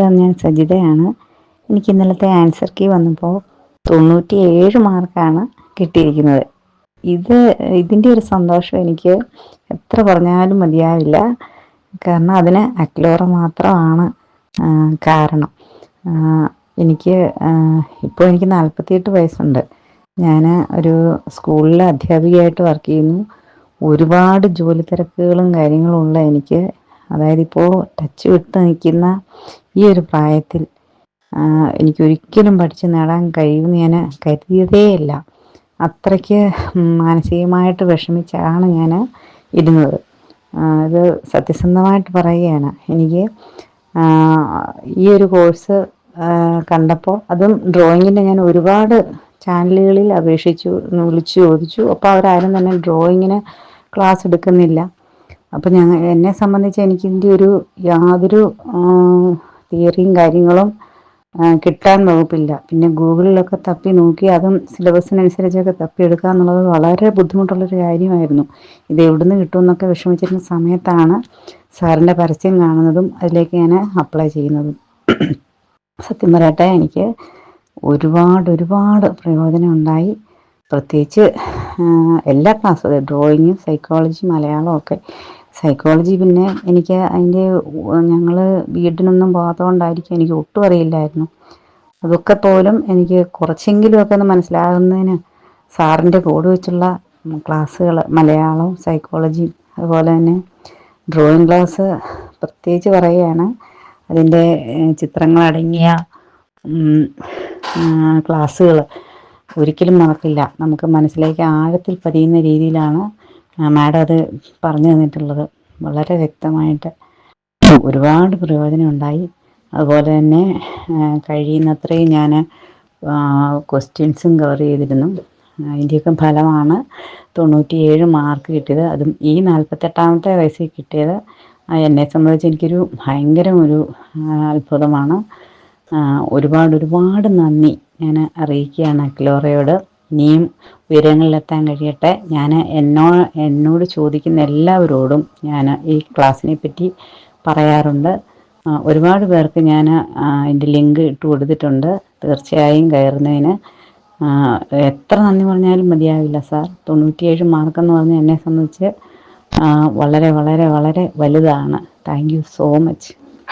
Sir, ഞാൻ സജിതയാണ്. എനിക്ക് ഇന്നലത്തെ ആൻസർ കീ വന്നപ്പോൾ 97 മാർക്കാണ് കിട്ടിയിരിക്കുന്നത്. ഇതിൻ്റെ ഒരു സന്തോഷം എനിക്ക് എത്ര പറഞ്ഞാലും മതിയാവില്ല. കാരണം അതിന് അക്ലോറ മാത്രമാണ് കാരണം. എനിക്ക് ഇപ്പോൾ എനിക്ക് 48 വയസ്സുണ്ട്. ഞാൻ ഒരു സ്കൂളിലെ അധ്യാപികയായിട്ട് വർക്ക് ചെയ്യുന്നു. ഒരുപാട് ജോലി തിരക്കുകളും കാര്യങ്ങളും ഉള്ള എനിക്ക്, അതായത് ഇപ്പോൾ ടച്ച് വിട്ട് നിൽക്കുന്ന ഈ ഒരു പ്രായത്തിൽ എനിക്കൊരിക്കലും പഠിച്ച് നേടാൻ കഴിയുമെന്ന് ഞാൻ കരുതിയതേയില്ല. അത്രയ്ക്ക് മാനസികമായിട്ട് വിഷമിച്ചാണ് ഞാൻ ഇരുന്നത്. ഇത് സത്യസന്ധമായിട്ട് പറയുകയാണ്. എനിക്ക് ഈ ഒരു കോഴ്സ് കണ്ടപ്പോൾ, അതും ഡ്രോയിങ്ങിൻ്റെ, ഞാൻ ഒരുപാട് ചാനലുകളിൽ അപേക്ഷിച്ചു, വിളിച്ചു ചോദിച്ചു. അപ്പോൾ അവരാരും തന്നെ ഡ്രോയിങ്ങിന് ക്ലാസ് എടുക്കുന്നില്ല. അപ്പം എന്നെ സംബന്ധിച്ച് എനിക്കിതിൻ്റെ യാതൊരു തിയറിയും കാര്യങ്ങളും കിട്ടാൻ വകുപ്പില്ല. പിന്നെ ഗൂഗിളിലൊക്കെ തപ്പി നോക്കി അതും സിലബസിനനുസരിച്ചൊക്കെ തപ്പിയെടുക്കുക എന്നുള്ളത് വളരെ ബുദ്ധിമുട്ടുള്ളൊരു കാര്യമായിരുന്നു. ഇത് എവിടുന്ന് കിട്ടുമെന്നൊക്കെ വിഷമിച്ചിരുന്ന സമയത്താണ് സാറിൻ്റെ പരസ്യം കാണുന്നതും അതിലേക്ക് ഞാൻ അപ്ലൈ ചെയ്യുന്നതും. സത്യം പറയട്ടെ, എനിക്ക് ഒരുപാട് പ്രയോജനം ഉണ്ടായി. പ്രത്യേകിച്ച് എല്ലാ ക്ലാസ്സും, ഡ്രോയിങ്, സൈക്കോളജി, മലയാളം ഒക്കെ. സൈക്കോളജി പിന്നെ എനിക്ക് ഞങ്ങൾ വീട്ടിനൊന്നും പോകാത്തതുകൊണ്ടായിരിക്കും എനിക്ക് ഒട്ടും അറിയില്ലായിരുന്നു. അതൊക്കെ പോലും എനിക്ക് കുറച്ചെങ്കിലുമൊക്കെ ഒന്ന് മനസ്സിലാകുന്നതിന് സാറിൻ്റെ കൂടെ വെച്ചുള്ള ക്ലാസ്സുകൾ, മലയാളവും സൈക്കോളജിയും അതുപോലെ തന്നെ ഡ്രോയിങ് ക്ലാസ് പ്രത്യേകിച്ച് പറയുകയാണ്. അതിൻ്റെ ചിത്രങ്ങളടങ്ങിയ ക്ലാസ്സുകൾ ഒരിക്കലും മറക്കില്ല. നമുക്ക് മനസ്സിലേക്ക് ആഴത്തിൽ പതിയുന്ന രീതിയിലാണ് മാഡം അത് പറഞ്ഞു തന്നിട്ടുള്ളത്. വളരെ വ്യക്തമായിട്ട് ഒരുപാട് പ്രയോജനം ഉണ്ടായി. അതുപോലെ തന്നെ കഴിയുന്നത്രയും ഞാൻ ക്വസ്റ്റ്യൻസും കവർ ചെയ്തിരുന്നു. അതിൻ്റെയൊക്കെ ഫലമാണ് 97 മാർക്ക് കിട്ടിയത്. അതും ഈ 48ാമത്തെ വയസ്സിൽ കിട്ടിയത് എന്നെ സംബന്ധിച്ച് എനിക്കൊരു ഭയങ്കര ഒരു അത്ഭുതമാണ്. ഒരുപാട് നന്ദി ഞാൻ അറിയിക്കുകയാണ് അക്ലോറയോട്. ഇനിയും ഉയരങ്ങളിലെത്താൻ കഴിയട്ടെ. ഞാൻ എന്നോട് ചോദിക്കുന്ന എല്ലാവരോടും ഞാൻ ഈ ക്ലാസ്സിനെ പറ്റി പറയാറുണ്ട്. ഒരുപാട് പേർക്ക് ഞാൻ അതിൻ്റെ ലിങ്ക് ഇട്ട് കൊടുത്തിട്ടുണ്ട്. തീർച്ചയായും കയറുന്നതിന് എത്ര നന്ദി പറഞ്ഞാലും മതിയാവില്ല സാർ. 97 മാർക്കെന്ന് പറഞ്ഞാൽ എന്നെ സംബന്ധിച്ച് വളരെ വലുതാണ്. Thank you so much.